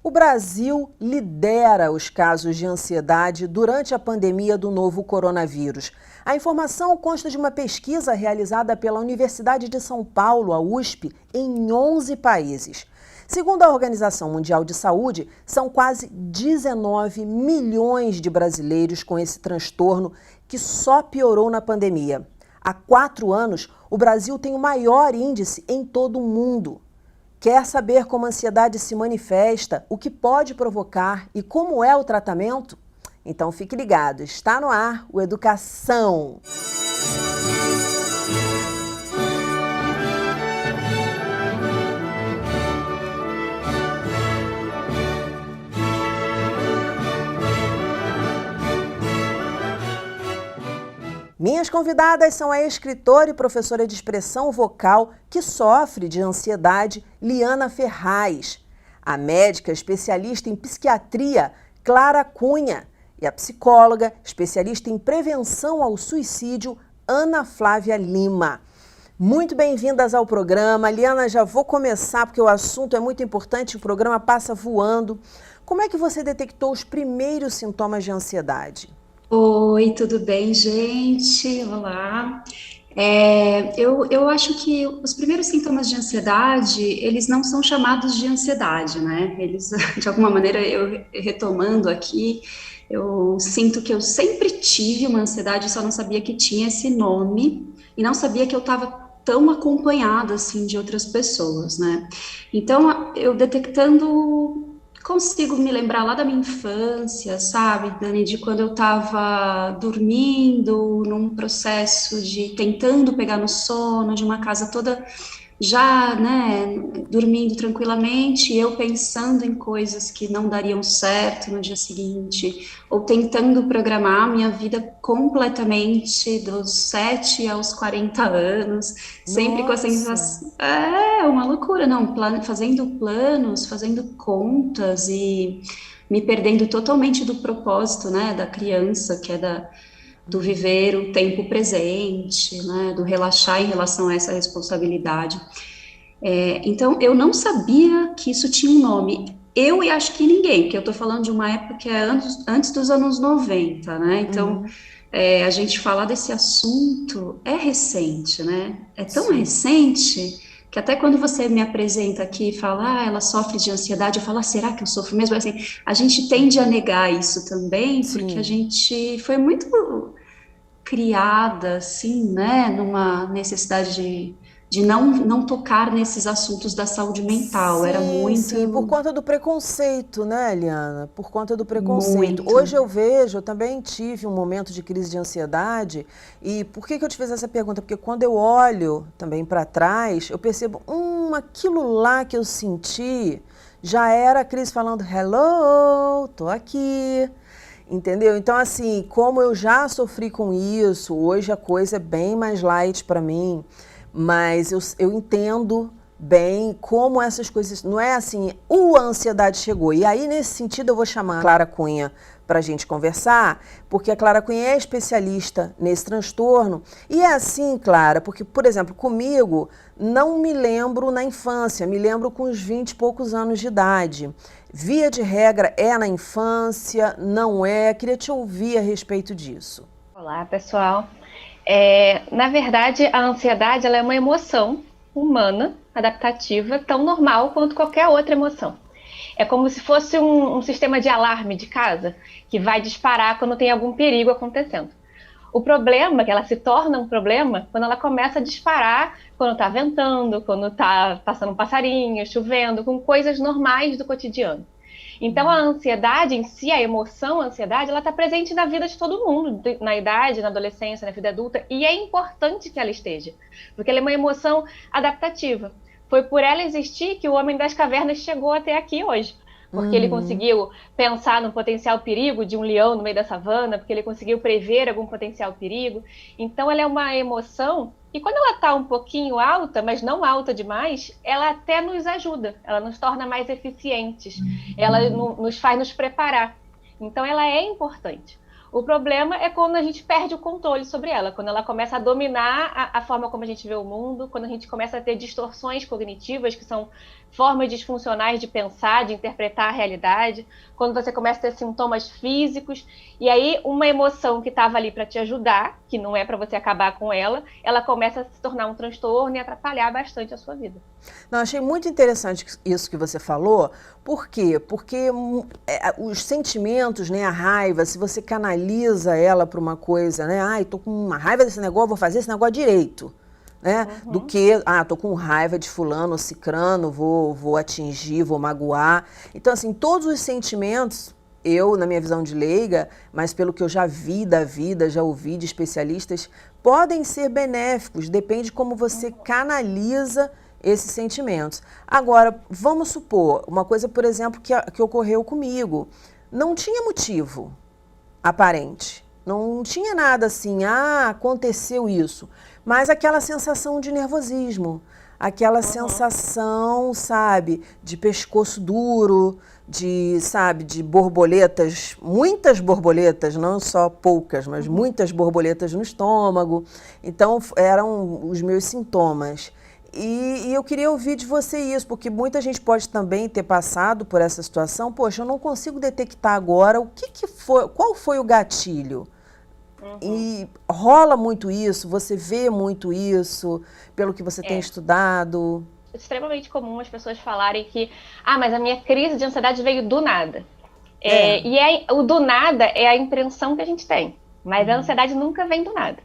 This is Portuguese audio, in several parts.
O Brasil lidera os casos de ansiedade durante a pandemia do novo coronavírus. A informação consta de uma pesquisa realizada pela Universidade de São Paulo, a USP, em 11 países. Segundo a Organização Mundial de Saúde, são quase 19 milhões de brasileiros com esse transtorno que só piorou na pandemia. Há 4 anos, o Brasil tem o maior índice em todo o mundo. Quer saber como a ansiedade se manifesta, o que pode provocar e como é o tratamento? Então fique ligado, está no ar o Educação. Minhas convidadas são a escritora e professora de expressão vocal que sofre de ansiedade, Liana Ferraz, a médica especialista em psiquiatria, Clara Cunha, e a psicóloga especialista em prevenção ao suicídio, Ana Flávia Lima. Muito bem-vindas ao programa. Liana, já vou começar porque o assunto é muito importante, o programa passa voando. Como é que você detectou os primeiros sintomas de ansiedade? Oi, tudo bem, gente? Olá. Eu acho que os primeiros sintomas de ansiedade, eles não são chamados de ansiedade, né? Eles, de alguma maneira, eu retomando aqui, eu sinto que eu sempre tive uma ansiedade, só não sabia que tinha esse nome e não sabia que eu estava tão acompanhada, assim, de outras pessoas, né? Então, eu detectando consigo me lembrar lá da minha infância, sabe, Dani, de quando eu estava dormindo, num processo de tentando pegar no sono, de uma casa toda já, né, dormindo tranquilamente, e eu pensando em coisas que não dariam certo no dia seguinte, ou tentando programar a minha vida completamente dos 7 aos 40 anos, sempre com a Nossa! sensação, é uma loucura, não, fazendo planos, fazendo contas e me perdendo totalmente do propósito, né, da criança, que é do viver o tempo presente, né, do relaxar em relação a essa responsabilidade. Então, eu não sabia que isso tinha um nome. Eu e acho que ninguém, porque eu estou falando de uma época que é antes dos anos 90, né? Então, Uhum. a gente falar desse assunto é recente, né? É tão Sim, recente que até quando você me apresenta aqui e fala, ela sofre de ansiedade, eu falo, será que eu sofro mesmo? Assim, a gente tende a negar isso também, porque a sim. gente foi muito criada, assim, né, numa necessidade de não tocar nesses assuntos da saúde mental. Era Sim, sim, por muito, conta do preconceito, né, Eliana? Por conta do preconceito. muito. Hoje eu vejo, eu também tive um momento de crise de ansiedade. E por que eu te fiz essa pergunta? Porque quando eu olho também para trás, eu percebo, aquilo lá que eu senti já era a crise falando, hello, tô aqui. Entendeu? Então, assim, como eu já sofri com isso, hoje a coisa é bem mais light para mim, mas eu entendo bem como essas coisas. Não é assim, a ansiedade chegou. E aí, nesse sentido, eu vou chamar a Clara Cunha para a gente conversar, porque a Clara Cunha é especialista nesse transtorno. E é assim, Clara, porque, por exemplo, comigo, não me lembro na infância, me lembro com os 20 e poucos anos de idade. Via de regra, é na infância, não é? Queria te ouvir a respeito disso. Olá, pessoal. Na verdade, a ansiedade ela é uma emoção humana, adaptativa, tão normal quanto qualquer outra emoção. É como se fosse um sistema de alarme de casa que vai disparar quando tem algum perigo acontecendo. O problema é que ela se torna um problema quando ela começa a disparar quando está ventando, quando está passando um passarinho, chovendo, com coisas normais do cotidiano. Então, a ansiedade em si, a emoção, a ansiedade, ela está presente na vida de todo mundo, na idade, na adolescência, na vida adulta, e é importante que ela esteja, porque ela é uma emoção adaptativa. Foi por ela existir que o homem das cavernas chegou até aqui hoje, porque ele Uhum. conseguiu pensar no potencial perigo de um leão no meio da savana, porque ele conseguiu prever algum potencial perigo. Então, ela é uma emoção e quando ela está um pouquinho alta, mas não alta demais, ela até nos ajuda, ela nos torna mais eficientes, ela nos faz nos preparar. Então, ela é importante. O problema é quando a gente perde o controle sobre ela, quando ela começa a dominar a forma como a gente vê o mundo, quando a gente começa a ter distorções cognitivas, que são formas disfuncionais de pensar, de interpretar a realidade, quando você começa a ter sintomas físicos, e aí uma emoção que estava ali para te ajudar, que não é para você acabar com ela começa a se tornar um transtorno e atrapalhar bastante a sua vida. Não, achei muito interessante isso que você falou. Por quê? Porque os sentimentos, né, a raiva, se você canaliza ela para uma coisa, né, ai, tô com uma raiva desse negócio, vou fazer esse negócio direito, né, do que, tô com raiva de fulano ou cicrano, vou atingir, vou magoar. Então, assim, todos os sentimentos, eu, na minha visão de leiga, mas pelo que eu já vi da vida, já ouvi de especialistas, podem ser benéficos, depende de como você canaliza esses sentimentos. Agora, vamos supor, uma coisa, por exemplo, que ocorreu comigo. Não tinha motivo aparente. Não tinha nada assim, aconteceu isso. Mas aquela sensação de nervosismo, aquela sensação, sabe, de pescoço duro, de borboletas, muitas borboletas, não só poucas, mas muitas borboletas no estômago. Então, eram os meus sintomas. E eu queria ouvir de você isso, porque muita gente pode também ter passado por essa situação. Poxa, eu não consigo detectar agora o que foi, qual foi o gatilho. E rola muito isso, você vê muito isso, pelo que você tem estudado. É extremamente comum as pessoas falarem que, mas a minha crise de ansiedade veio do nada. O do nada é a impressão que a gente tem, mas a ansiedade nunca vem do nada.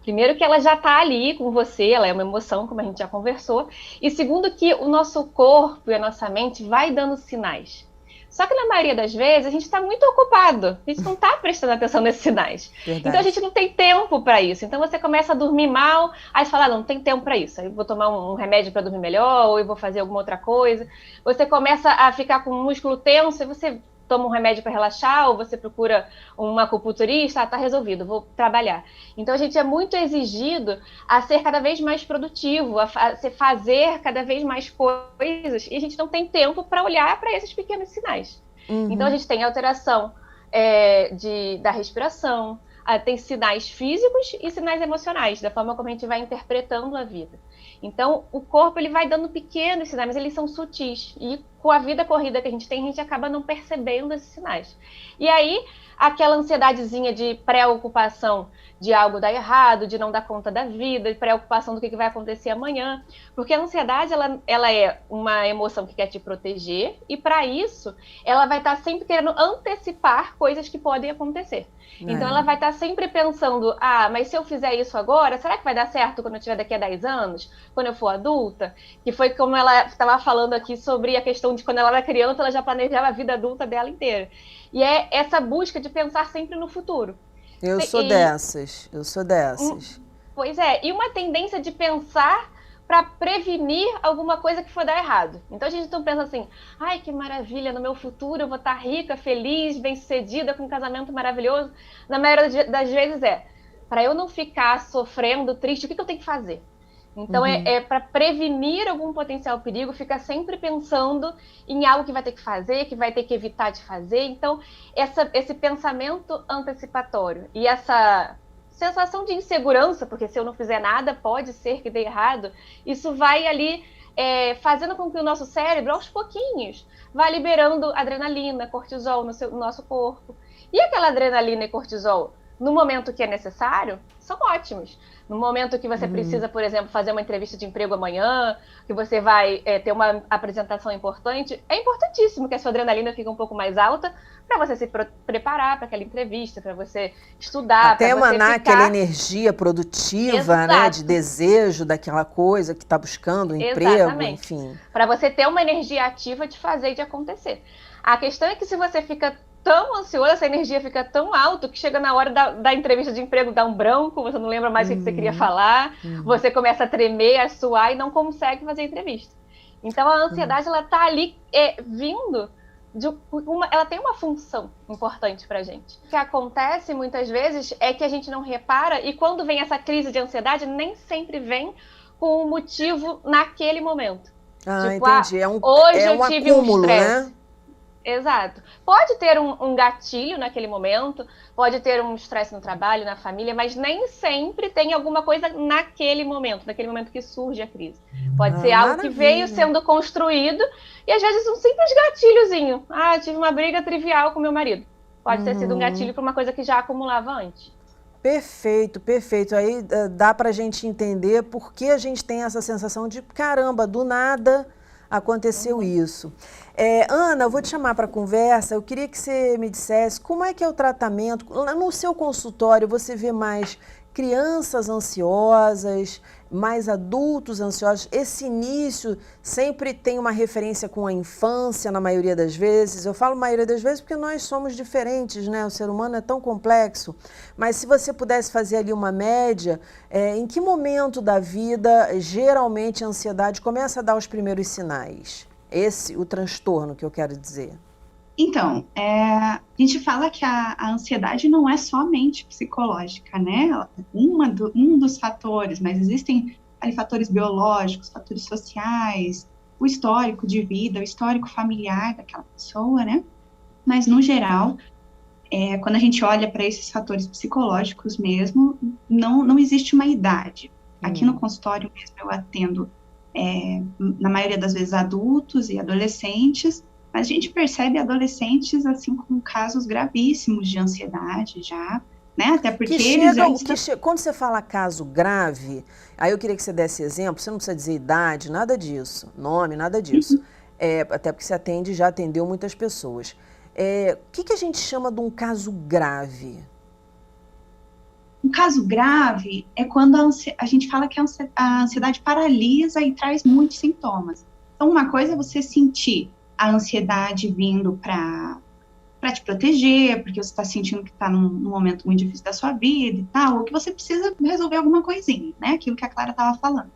Primeiro que ela já está ali com você, ela é uma emoção, como a gente já conversou. E segundo que o nosso corpo e a nossa mente vai dando sinais. Só que na maioria das vezes a gente está muito ocupado, a gente não está prestando atenção nesses sinais. Verdade. Então a gente não tem tempo para isso. Então você começa a dormir mal, aí você fala, não tem tempo para isso. Aí eu vou tomar um remédio para dormir melhor, ou eu vou fazer alguma outra coisa. Você começa a ficar com o músculo tenso, e você toma um remédio para relaxar, ou você procura um acupunturista, tá resolvido, vou trabalhar. Então a gente é muito exigido a ser cada vez mais produtivo, a fazer cada vez mais coisas, e a gente não tem tempo para olhar para esses pequenos sinais. Então a gente tem alteração da respiração, tem sinais físicos e sinais emocionais, da forma como a gente vai interpretando a vida. Então, o corpo ele vai dando pequenos sinais, mas eles são sutis. E com a vida corrida que a gente tem, a gente acaba não percebendo esses sinais. E aí, aquela ansiedadezinha de preocupação de algo dar errado, de não dar conta da vida, de preocupação do que vai acontecer amanhã. Porque a ansiedade, ela é uma emoção que quer te proteger, e para isso, ela vai estar sempre querendo antecipar coisas que podem acontecer. Então, ela vai estar sempre pensando, mas se eu fizer isso agora, será que vai dar certo quando eu tiver daqui a 10 anos? Quando eu for adulta? Que foi como ela estava falando aqui sobre a questão de quando ela era criança, ela já planejava a vida adulta dela inteira. E é essa busca de pensar sempre no futuro. Eu sou dessas. Pois é, e uma tendência de pensar para prevenir alguma coisa que for dar errado. Então a gente não pensa assim, ai que maravilha, no meu futuro eu vou estar rica, feliz, bem-sucedida, com um casamento maravilhoso. Na maioria das vezes para eu não ficar sofrendo, triste, o que eu tenho que fazer? Então é para prevenir algum potencial perigo, fica sempre pensando em algo que vai ter que fazer, que vai ter que evitar de fazer. Então esse pensamento antecipatório e essa sensação de insegurança, porque se eu não fizer nada, pode ser que dê errado, isso vai ali fazendo com que o nosso cérebro, aos pouquinhos, vá liberando adrenalina, cortisol no nosso corpo. E aquela adrenalina e cortisol, no momento que é necessário, são ótimos. No momento que você precisa, por exemplo, fazer uma entrevista de emprego amanhã, que você vai ter uma apresentação importante, é importantíssimo que a sua adrenalina fique um pouco mais alta para você se preparar para aquela entrevista, para você estudar. Até emanar aquela energia produtiva, né, de desejo daquela coisa que está buscando, um emprego, enfim. Para você ter uma energia ativa de fazer e de acontecer. A questão é que se você fica tão ansioso, essa energia fica tão alta que chega na hora da entrevista de emprego, dá um branco, você não lembra mais o que você queria falar, você começa a tremer, a suar e não consegue fazer a entrevista. Então a ansiedade, ela tá ali vindo, ela tem uma função importante pra gente. O que acontece muitas vezes é que a gente não repara, e quando vem essa crise de ansiedade, nem sempre vem com um motivo naquele momento. Entendi. Hoje eu tive acúmulo, um estresse. Né? Exato. Pode ter um gatilho naquele momento, pode ter um estresse no trabalho, na família, mas nem sempre tem alguma coisa naquele momento que surge a crise. Pode ser algo que veio sendo construído e às vezes um simples gatilhozinho. Ah, tive uma briga trivial com meu marido. Pode ter sido um gatilho para uma coisa que já acumulava antes. Perfeito, perfeito. Aí dá pra gente entender por que a gente tem essa sensação de, caramba, do nada aconteceu isso. Ana, eu vou te chamar para conversa. Eu queria que você me dissesse como é que é o tratamento. No seu consultório, você vê mais crianças ansiosas, mais adultos ansiosos? Esse início sempre tem uma referência com a infância, na maioria das vezes. Eu falo maioria das vezes porque nós somos diferentes, né? O ser humano é tão complexo. Mas se você pudesse fazer ali uma média, em que momento da vida, geralmente, a ansiedade começa a dar os primeiros sinais? O transtorno que eu quero dizer. Então, a gente fala que a ansiedade não é somente psicológica, né? Um dos fatores, mas existem fatores biológicos, fatores sociais, o histórico de vida, o histórico familiar daquela pessoa, né? Mas, no geral, quando a gente olha para esses fatores psicológicos mesmo, não existe uma idade. Aqui no consultório mesmo eu atendo, na maioria das vezes, adultos e adolescentes, mas a gente percebe adolescentes, assim, com casos gravíssimos de ansiedade já, né? Até porque quando você fala caso grave, aí eu queria que você desse exemplo, você não precisa dizer idade, nada disso, nome, nada disso. Até porque você já atendeu muitas pessoas. O que a gente chama de um caso grave? Um caso grave é quando a gente fala que a ansiedade paralisa e traz muitos sintomas. Então, uma coisa é você sentir a ansiedade vindo para te proteger, porque você está sentindo que está num momento muito difícil da sua vida e tal, ou que você precisa resolver alguma coisinha, né? Aquilo que a Clara estava falando.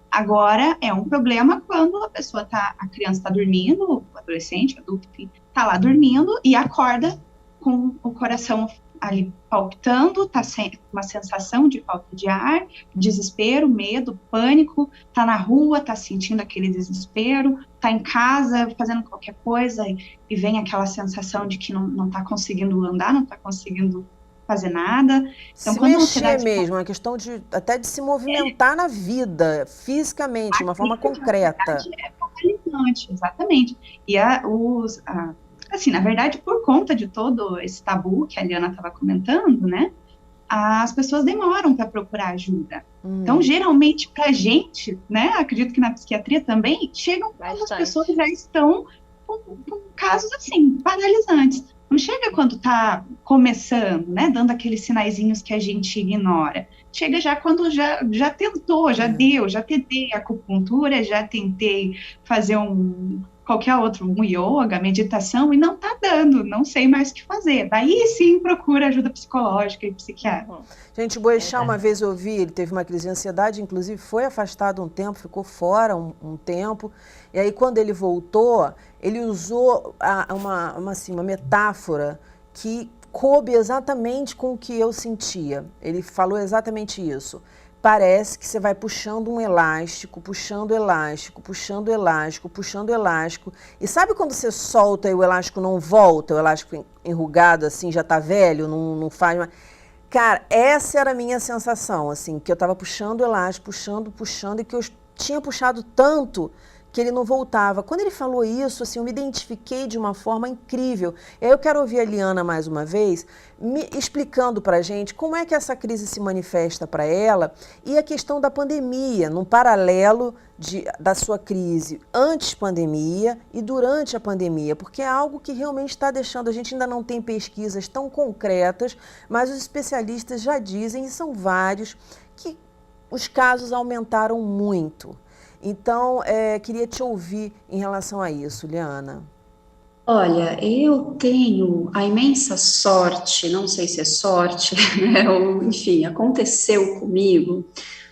Agora, é um problema quando a criança está dormindo, o adolescente, o adulto, está lá dormindo e acorda com o coração ali palpitando, tá sem uma sensação de falta de ar, desespero, medo, pânico, tá na rua, tá sentindo aquele desespero, tá em casa fazendo qualquer coisa e vem aquela sensação de que não tá conseguindo andar, não tá conseguindo fazer nada. Então, se mexer mesmo, a questão até de se movimentar na vida, fisicamente, de uma forma concreta. É paralisante, exatamente. E assim, na verdade, por conta de todo esse tabu que a Liana estava comentando, né, as pessoas demoram para procurar ajuda. Então, geralmente, para a gente, né, acredito que na psiquiatria também, chegam quando as pessoas já estão com casos, assim, paralisantes. Não chega quando está começando, né, dando aqueles sinaizinhos que a gente ignora. Chega já quando já tentou, já deu, já tentei acupuntura, já tentei fazer qualquer outro, um yoga, meditação, e não tá dando, não sei mais o que fazer. Daí sim procura ajuda psicológica e psiquiátrica. Gente, o Boechat, uma vez eu ouvi, ele teve uma crise de ansiedade, inclusive foi afastado um tempo, ficou fora um tempo, e aí quando ele voltou, ele usou uma metáfora que coube exatamente com o que eu sentia. Ele falou exatamente isso. Parece que você vai puxando um elástico, puxando elástico, puxando elástico, puxando elástico. E sabe quando você solta e o elástico não volta, o elástico enrugado assim, já tá velho, não faz mais... Cara, essa era a minha sensação, assim, que eu tava puxando o elástico, puxando, e que eu tinha puxado tanto que ele não voltava. Quando ele falou isso, assim, eu me identifiquei de uma forma incrível. E aí eu quero ouvir a Liana mais uma vez, me explicando para a gente como é que essa crise se manifesta para ela e a questão da pandemia, num paralelo da sua crise antes pandemia e durante a pandemia, porque é algo que realmente está deixando, a gente ainda não tem pesquisas tão concretas, mas os especialistas já dizem, e são vários, que os casos aumentaram muito. Então, queria te ouvir em relação a isso, Liana. Olha, eu tenho a imensa sorte, não sei se é sorte, né, ou, enfim, aconteceu comigo,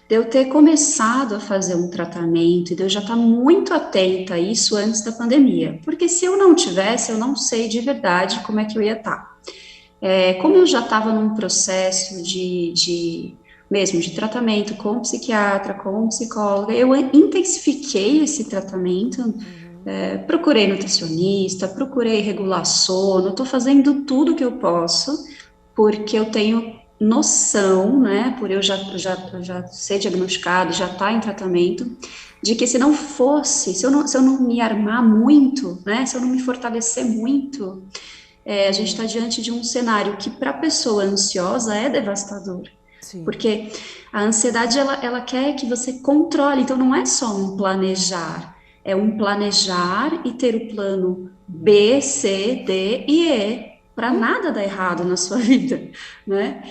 de eu ter começado a fazer um tratamento e de eu já estar muito atenta a isso antes da pandemia, porque se eu não tivesse, eu não sei de verdade como é que eu ia estar. Como eu já estava num processo mesmo de tratamento com psiquiatra, com psicóloga, eu intensifiquei esse tratamento procurei nutricionista, procurei regular sono, estou fazendo tudo que eu posso, porque eu tenho noção, né, por eu já ser diagnosticado, já estar em tratamento, de que se não fosse, se eu não me armar muito, né, se eu não me fortalecer muito, a gente está diante de um cenário que para a pessoa ansiosa é devastador. Sim. Porque a ansiedade, ela quer que você controle, então não é só um planejar, é um planejar e ter o plano B, C, D e E, para nada dar errado na sua vida, né?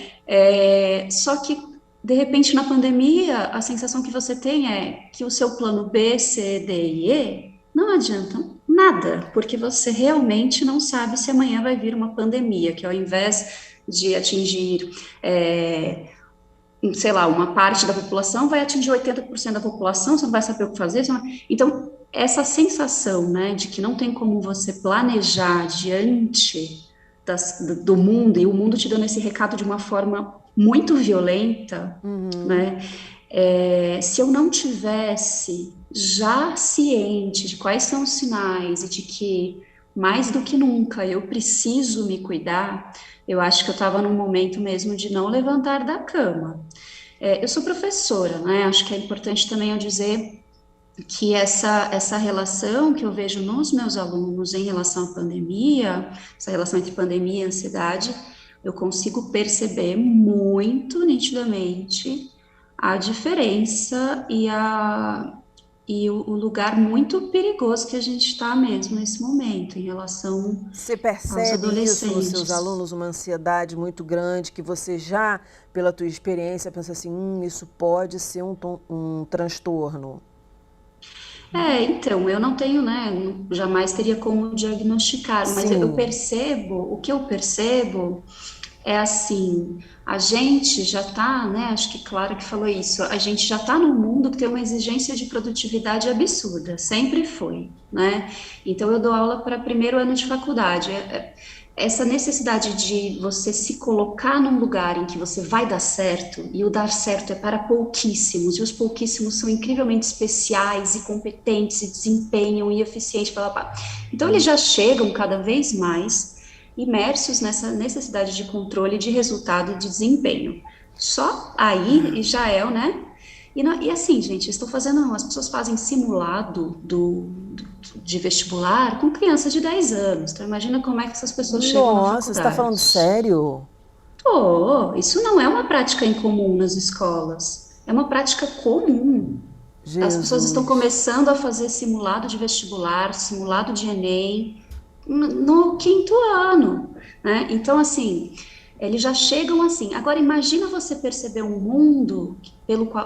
Só que, de repente, na pandemia, a sensação que você tem é que o seu plano B, C, D e E não adiantam nada, porque você realmente não sabe se amanhã vai vir uma pandemia, que ao invés de atingir sei lá, uma parte da população vai atingir 80% da população, você não vai saber o que fazer. Então, essa sensação, né, de que não tem como você planejar diante do mundo, e o mundo te dando esse recado de uma forma muito violenta, né, se eu não tivesse já ciente de quais são os sinais e de que, mais do que nunca, eu preciso me cuidar, eu acho que eu estava num momento mesmo de não levantar da cama. Eu sou professora, né? Acho que é importante também eu dizer que essa relação que eu vejo nos meus alunos em relação à pandemia, essa relação entre pandemia e ansiedade, eu consigo perceber muito nitidamente a diferença e o lugar muito perigoso que a gente está mesmo nesse momento, em relação Você aos percebe isso nos seus adolescentes. alunos, uma ansiedade muito grande, que você já, pela tua experiência, pensa assim, isso pode ser um transtorno? Então, eu não tenho, né, jamais teria como diagnosticar, mas eu Sim. percebo, o que eu percebo é assim, a gente já está, né, acho que Clara que falou isso, a gente já está num mundo que tem uma exigência de produtividade absurda, sempre foi, né? Então eu dou aula para primeiro ano de faculdade. Essa necessidade de você se colocar num lugar em que você vai dar certo, e o dar certo é para pouquíssimos, e os pouquíssimos são incrivelmente especiais e competentes, e desempenham e eficientes, blá, blá, blá. Então eles já chegam cada vez mais imersos nessa necessidade de controle de resultado e de desempenho. Só aí já é, né? E assim, gente, estou fazendo, as pessoas fazem simulado de vestibular com crianças de 10 anos. Então, imagina como é que essas pessoas chegam na Nossa, você está faculdade. falando sério? Pô, isso não é uma prática incomum nas escolas. É uma prática comum. As pessoas estão Jesus. começando a fazer simulado de vestibular, simulado de Enem, no quinto ano, né? Então, assim, eles já chegam assim. Agora, imagina você perceber um mundo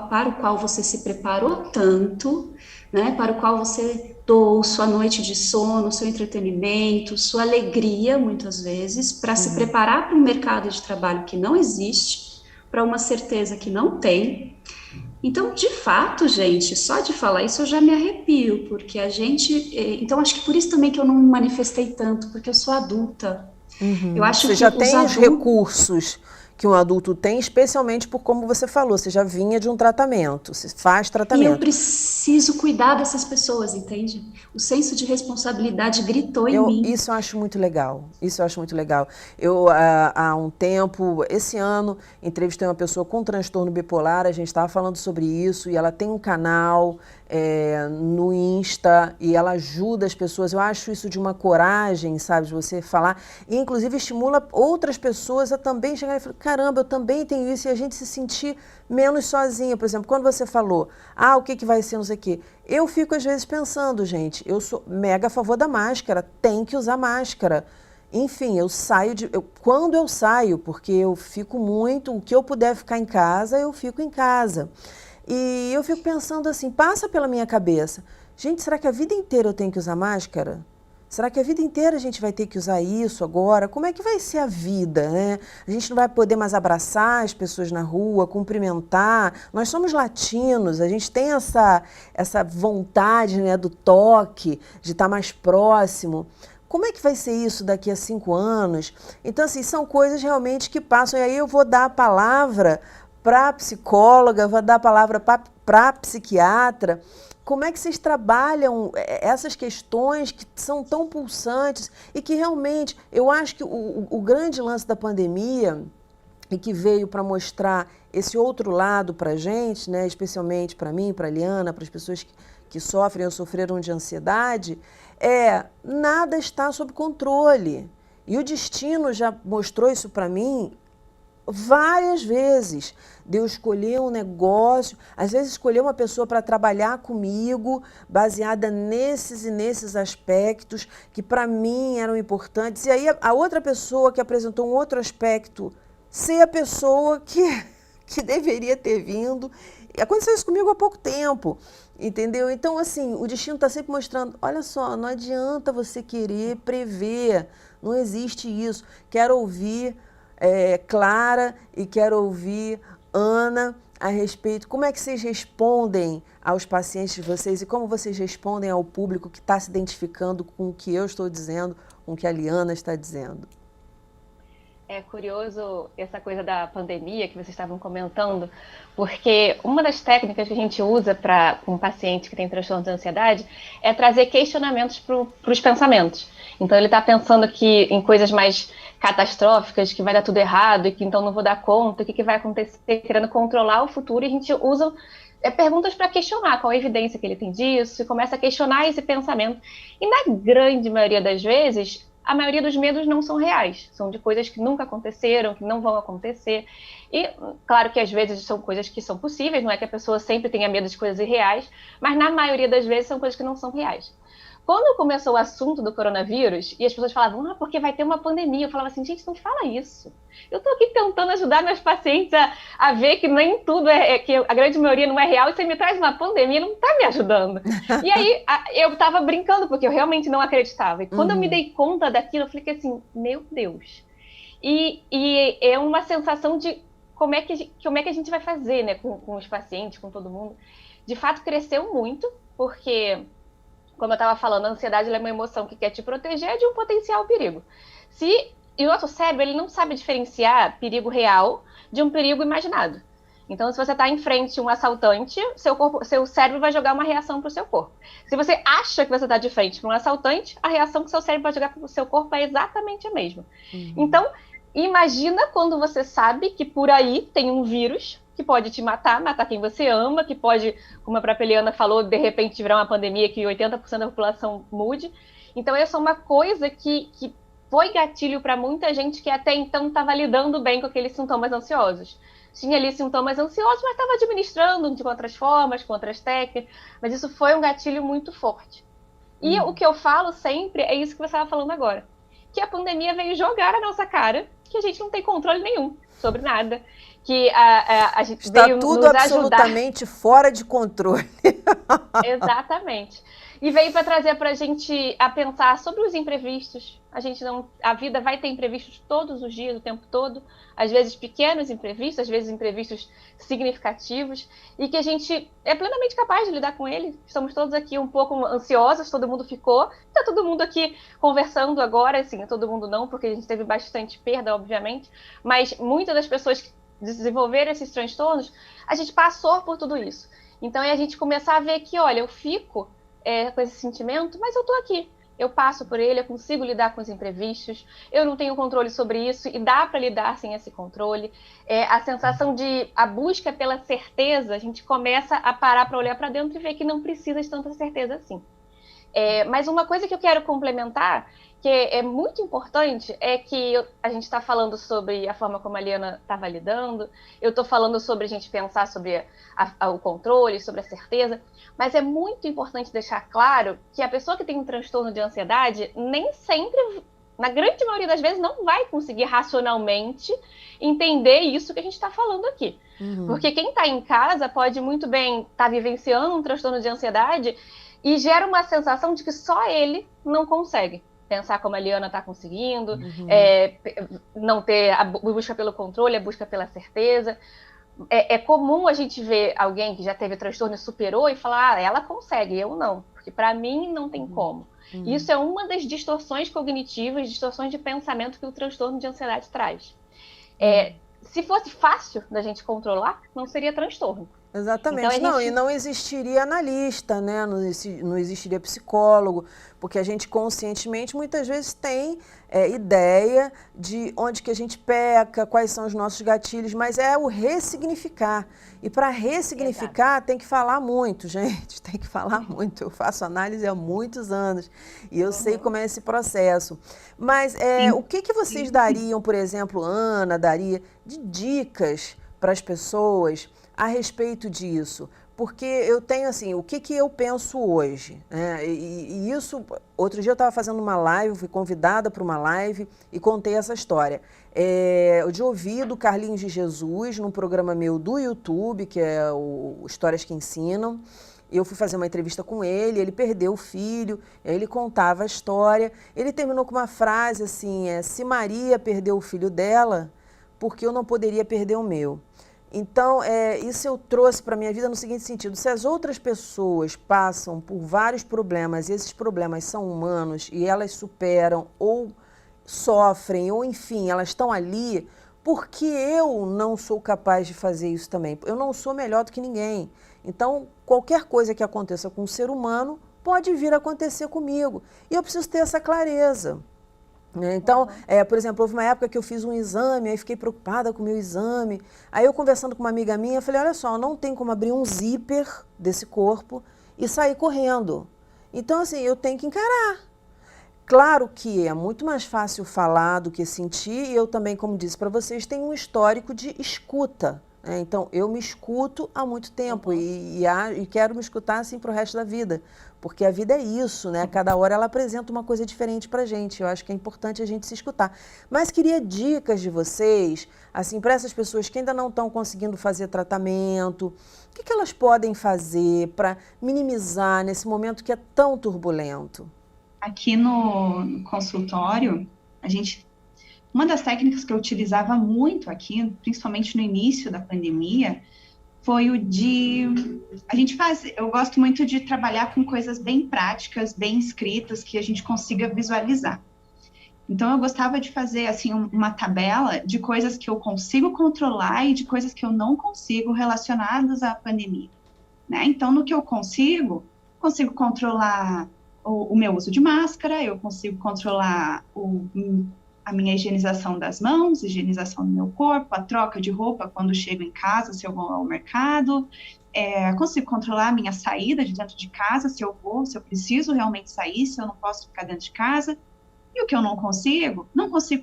para o qual você se preparou tanto, né? Para o qual você doou sua noite de sono, seu entretenimento, sua alegria, muitas vezes, para se preparar para um mercado de trabalho que não existe, para uma certeza que não tem. Então, de fato, gente, só de falar isso eu já me arrepio, porque a gente. Então, acho que por isso também que eu não me manifestei tanto, porque eu sou adulta. Eu acho Você que já os tem os adultos. recursos que um adulto tem, especialmente por como você falou, você já vinha de um tratamento, você faz E eu tratamento. preciso cuidar dessas pessoas, entende? O senso de responsabilidade gritou em mim. Isso eu acho muito legal. Isso eu acho muito legal. Eu, há um tempo, esse ano, entrevistei uma pessoa com transtorno bipolar, a gente estava falando sobre isso, e ela tem um canal no Insta, e ela ajuda as pessoas. Eu acho isso de uma coragem, sabe, de você falar. E, inclusive, estimula outras pessoas a também chegar e falar, caramba, eu também tenho isso, e a gente se sentir menos sozinha. Por exemplo, quando você falou, o que vai ser, não sei o quê. Eu fico, às vezes, pensando, gente, eu sou mega a favor da máscara, tem que usar máscara. Enfim, eu saio quando eu saio, porque eu fico muito, o que eu puder ficar em casa, eu fico em casa. E eu fico pensando assim, passa pela minha cabeça, gente, será que a vida inteira eu tenho que usar máscara? Será que a vida inteira a gente vai ter que usar isso agora? Como é que vai ser a vida, né? A gente não vai poder mais abraçar as pessoas na rua, cumprimentar. Nós somos latinos, a gente tem essa vontade, né, do toque, de estar mais próximo. Como é que vai ser isso daqui a 5 anos? Então, assim, são coisas realmente que passam. E aí eu vou dar a palavra para a psicóloga, vou dar a palavra para para psiquiatra, como é que vocês trabalham essas questões que são tão pulsantes e que realmente, eu acho que o grande lance da pandemia e que veio para mostrar esse outro lado para a gente, né, especialmente para mim, para a Liana, para as pessoas que sofrem ou sofreram de ansiedade, nada está sob controle. E o destino já mostrou isso para mim várias vezes. De eu escolher um negócio, às vezes escolher uma pessoa para trabalhar comigo, baseada nesses e nesses aspectos que para mim eram importantes. E aí a outra pessoa que apresentou um outro aspecto ser a pessoa que deveria ter vindo. Aconteceu isso comigo há pouco tempo, entendeu? Então, assim, o destino está sempre mostrando, olha só, não adianta você querer prever, não existe isso. Quero ouvir Clara e quero ouvir Ana a respeito, como é que vocês respondem aos pacientes de vocês e como vocês respondem ao público que está se identificando com o que eu estou dizendo, com o que a Liana está dizendo. É curioso essa coisa da pandemia que vocês estavam comentando, porque uma das técnicas que a gente usa para um paciente que tem transtorno de ansiedade é trazer questionamentos para os pensamentos. Então ele está pensando aqui em coisas mais catastróficas, que vai dar tudo errado e que então não vou dar conta, o que vai acontecer, querendo controlar o futuro, e a gente usa perguntas para questionar qual a evidência que ele tem disso, e começa a questionar esse pensamento. E na grande maioria das vezes, a maioria dos medos não são reais, são de coisas que nunca aconteceram, que não vão acontecer. E claro que às vezes são coisas que são possíveis, não é que a pessoa sempre tenha medo de coisas irreais, mas na maioria das vezes são coisas que não são reais. Quando começou o assunto do coronavírus, e as pessoas falavam, porque vai ter uma pandemia, eu falava assim, gente, não fala isso. Eu estou aqui tentando ajudar meus pacientes a ver que nem tudo que a grande maioria não é real, e você me traz uma pandemia, não está me ajudando. E aí eu estava brincando, porque eu realmente não acreditava. E quando eu me dei conta daquilo, eu fiquei assim, meu Deus. E é uma sensação de como é que a gente vai fazer, né, com os pacientes, com todo mundo. De fato, cresceu muito, porque, como eu estava falando, a ansiedade é uma emoção que quer te proteger de um potencial perigo. E o nosso cérebro, ele não sabe diferenciar perigo real de um perigo imaginado. Então, se você está em frente a um assaltante, seu cérebro vai jogar uma reação para o seu corpo. Se você acha que você está de frente para um assaltante, a reação que seu cérebro vai jogar para o seu corpo é exatamente a mesma. Então, imagina quando você sabe que por aí tem um vírus que pode te matar quem você ama, que pode, como a própria Eliana falou, de repente virar uma pandemia que 80% da população mude. Então, essa é uma coisa que foi gatilho para muita gente que até então estava lidando bem com aqueles sintomas ansiosos. Tinha ali sintomas ansiosos, mas estava administrando de outras formas, com outras técnicas, mas isso foi um gatilho muito forte. E o que eu falo sempre é isso que você estava falando agora, que a pandemia veio jogar na nossa cara que a gente não tem controle nenhum sobre nada, que a gente está veio tudo nos absolutamente fora de controle. Exatamente. E veio para trazer para a gente a pensar sobre os imprevistos. A vida vai ter imprevistos todos os dias, o tempo todo. Às vezes pequenos imprevistos, às vezes imprevistos significativos. E que a gente é plenamente capaz de lidar com eles. Estamos todos aqui um pouco ansiosos, todo mundo ficou. Está todo mundo aqui conversando agora, assim, todo mundo não, porque a gente teve bastante perda, obviamente. Mas muitas das pessoas que desenvolveram esses transtornos, a gente passou por tudo isso. Então é a gente começar a ver que, olha, eu fico com esse sentimento, mas eu tô aqui. Eu passo por ele, eu consigo lidar com os imprevistos, eu não tenho controle sobre isso e dá para lidar sem esse controle. A sensação a busca pela certeza, a gente começa a parar para olhar para dentro e ver que não precisa de tanta certeza assim. Mas uma coisa que eu quero complementar, que é muito importante, é que a gente está falando sobre a forma como a Liana estava lidando, eu estou falando sobre a gente pensar sobre o controle, sobre a certeza, mas é muito importante deixar claro que a pessoa que tem um transtorno de ansiedade nem sempre, na grande maioria das vezes, não vai conseguir racionalmente entender isso que a gente está falando aqui. Porque quem está em casa pode muito bem estar vivenciando um transtorno de ansiedade e gera uma sensação de que só ele não consegue pensar como a Liana está conseguindo, não ter a busca pelo controle, a busca pela certeza. É comum a gente ver alguém que já teve transtorno e superou e falar, ela consegue, eu não, porque para mim não tem como. Isso é uma das distorções cognitivas, distorções de pensamento que o transtorno de ansiedade traz. Se fosse fácil da gente controlar, não seria transtorno. Exatamente. Então, a Não, e gente... não existiria analista, né? Não existiria psicólogo, porque a gente conscientemente muitas vezes tem ideia de onde que a gente peca, quais são os nossos gatilhos, mas é o ressignificar. E para ressignificar tem que falar muito, gente, tem que falar muito. Eu faço análise há muitos anos e eu sei como é esse processo. Mas o que que vocês dariam, por exemplo, Ana, daria de dicas para as pessoas a respeito disso? Porque eu tenho assim, o que que eu penso hoje, né? E isso, outro dia eu estava fazendo uma live, fui convidada para uma live e contei essa história. De ouvir do Carlinhos de Jesus, num programa meu do YouTube, que é o Histórias que Ensinam. Eu fui fazer uma entrevista com ele perdeu o filho, ele contava a história. Ele terminou com uma frase assim, se Maria perdeu o filho dela, porque eu não poderia perder o meu. Então, isso eu trouxe para a minha vida no seguinte sentido: se as outras pessoas passam por vários problemas e esses problemas são humanos e elas superam ou sofrem, ou enfim, elas estão ali, por que eu não sou capaz de fazer isso também? Eu não sou melhor do que ninguém. Então, qualquer coisa que aconteça com um ser humano pode vir a acontecer comigo. E eu preciso ter essa clareza. Então, por exemplo, houve uma época que eu fiz um exame, aí fiquei preocupada com o meu exame. Aí eu conversando com uma amiga minha, falei, olha só, não tem como abrir um zíper desse corpo e sair correndo. Então, assim, eu tenho que encarar. Claro que é muito mais fácil falar do que sentir, e eu também, como disse para vocês, tenho um histórico de escuta. Então, eu me escuto há muito tempo e quero me escutar assim para o resto da vida, porque a vida é isso, né? Cada hora ela apresenta uma coisa diferente para a gente. Eu acho que é importante a gente se escutar. Mas queria dicas de vocês, assim, para essas pessoas que ainda não estão conseguindo fazer tratamento, o que elas podem fazer para minimizar nesse momento que é tão turbulento? Aqui no consultório, uma das técnicas que eu utilizava muito aqui, principalmente no início da pandemia, foi eu gosto muito de trabalhar com coisas bem práticas, bem escritas, que a gente consiga visualizar. Então, eu gostava de fazer, assim, uma tabela de coisas que eu consigo controlar e de coisas que eu não consigo relacionadas à pandemia, né? Então, no que eu consigo controlar o meu uso de máscara, eu consigo controlar a minha higienização das mãos, higienização do meu corpo, a troca de roupa quando chego em casa, se eu vou ao mercado, consigo controlar a minha saída de dentro de casa, se eu preciso realmente sair, se eu não posso ficar dentro de casa. E o que eu não consigo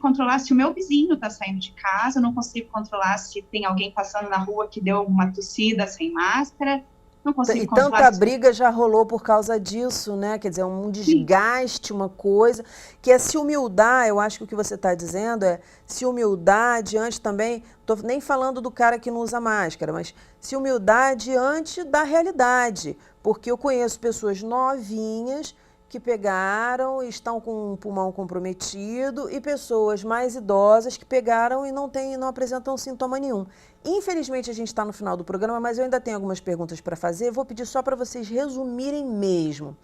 controlar se o meu vizinho está saindo de casa, não consigo controlar se tem alguém passando na rua que deu uma tossida sem máscara, não consigo controlar. E tanta briga já rolou por causa disso, né? Quer dizer, um desgaste, uma coisa, que é se humildar. Eu acho que o que você está dizendo é se humildar diante também, estou nem falando do cara que não usa máscara, mas se humildar diante da realidade, porque eu conheço pessoas novinhas que pegaram e estão com o pulmão comprometido e pessoas mais idosas que pegaram e não apresentam sintoma nenhum. Infelizmente, a gente está no final do programa, mas eu ainda tenho algumas perguntas para fazer. Vou pedir só para vocês resumirem mesmo.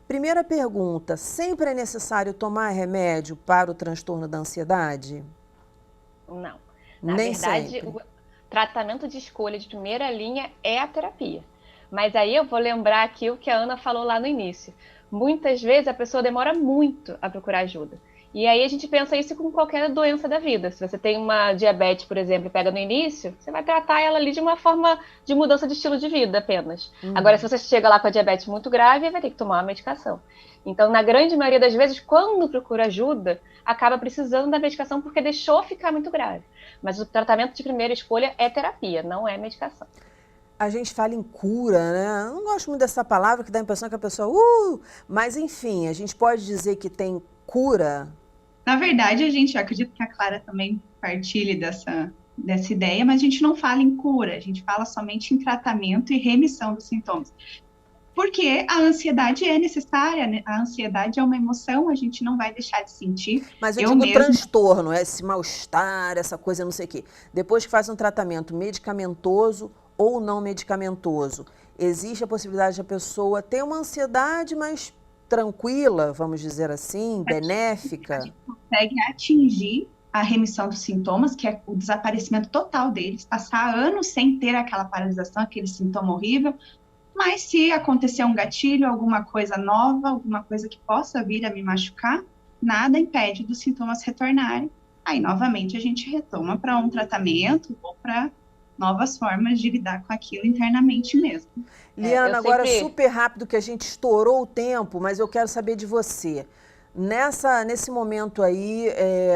Primeira pergunta, sempre é necessário tomar remédio para o transtorno da ansiedade? Não. Na Nem verdade, sempre. o tratamento de escolha de primeira linha é a terapia. Mas aí eu vou lembrar aqui o que a Ana falou lá no início. Muitas vezes a pessoa demora muito a procurar ajuda. E aí a gente pensa isso com qualquer doença da vida. Se você tem uma diabetes, por exemplo, e pega no início, você vai tratar ela ali de uma forma de mudança de estilo de vida apenas. Agora, se você chega lá com a diabetes muito grave, vai ter que tomar uma medicação. Então, na grande maioria das vezes, quando procura ajuda, acaba precisando da medicação porque deixou ficar muito grave. Mas o tratamento de primeira escolha é terapia, não é medicação. A gente fala em cura, né? Eu não gosto muito dessa palavra que dá a impressão que a pessoa... Mas, enfim, a gente pode dizer que tem cura? Na verdade, eu acredito que a Clara também partilhe dessa ideia, mas a gente não fala em cura, a gente fala somente em tratamento e remissão dos sintomas. Porque a ansiedade é necessária, né? A ansiedade é uma emoção, a gente não vai deixar de sentir. Mas eu digo transtorno, esse mal-estar, essa coisa, não sei o quê. Depois que faz um tratamento medicamentoso ou não medicamentoso, existe a possibilidade da pessoa ter uma ansiedade mais tranquila, vamos dizer assim, benéfica? A gente consegue atingir a remissão dos sintomas, que é o desaparecimento total deles, passar anos sem ter aquela paralisação, aquele sintoma horrível, mas se acontecer um gatilho, alguma coisa nova, alguma coisa que possa vir a me machucar, nada impede dos sintomas retornarem. Aí, novamente, a gente retoma para um tratamento ou para novas formas de lidar com aquilo internamente mesmo. Liana, agora super rápido que a gente estourou o tempo, mas eu quero saber de você. Nesse momento aí,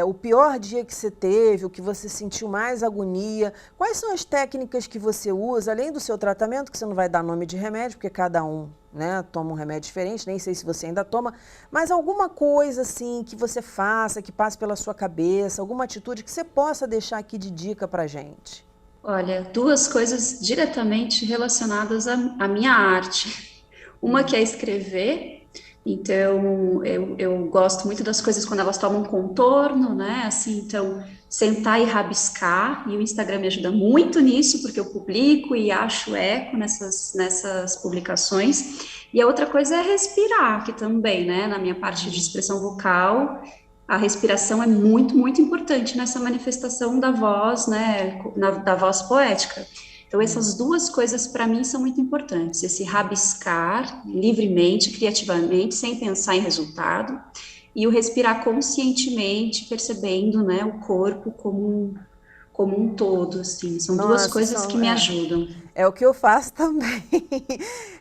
o pior dia que você teve, o que você sentiu mais agonia, quais são as técnicas que você usa, além do seu tratamento, que você não vai dar nome de remédio, porque cada um, né, toma um remédio diferente, nem sei se você ainda toma, mas alguma coisa assim que você faça, que passe pela sua cabeça, alguma atitude que você possa deixar aqui de dica pra gente. Olha, duas coisas diretamente relacionadas à minha arte. Uma que é escrever, então eu gosto muito das coisas quando elas tomam contorno, né? Assim, então, sentar e rabiscar, e o Instagram me ajuda muito nisso, porque eu publico e acho eco nessas publicações. E a outra coisa é respirar, que também, né, na minha parte de expressão vocal, a respiração é muito, muito importante nessa manifestação da voz, né, da voz poética. Então, essas duas coisas, para mim, são muito importantes. Esse rabiscar livremente, criativamente, sem pensar em resultado, e o respirar conscientemente, percebendo, né, o corpo como um todo, assim. São duas coisas que me ajudam. É o que eu faço também.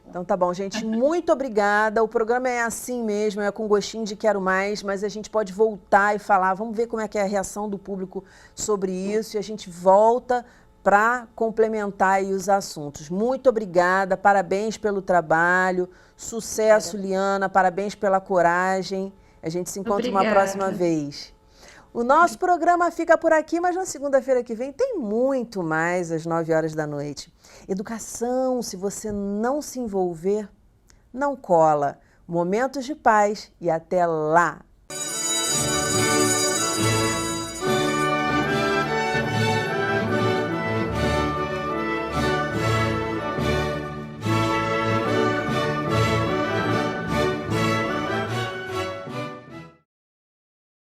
Então tá bom, gente, muito obrigada. O programa é assim mesmo, é com gostinho de quero mais, mas a gente pode voltar e falar, vamos ver como é que é a reação do público sobre isso, e a gente volta para complementar aí os assuntos. Muito obrigada, parabéns pelo trabalho, sucesso, Liana, parabéns pela coragem. A gente se encontra uma próxima vez. O nosso programa fica por aqui, mas na segunda-feira que vem tem muito mais, às 9 horas da noite. Educação, se você não se envolver, não cola. Momentos de paz e até lá!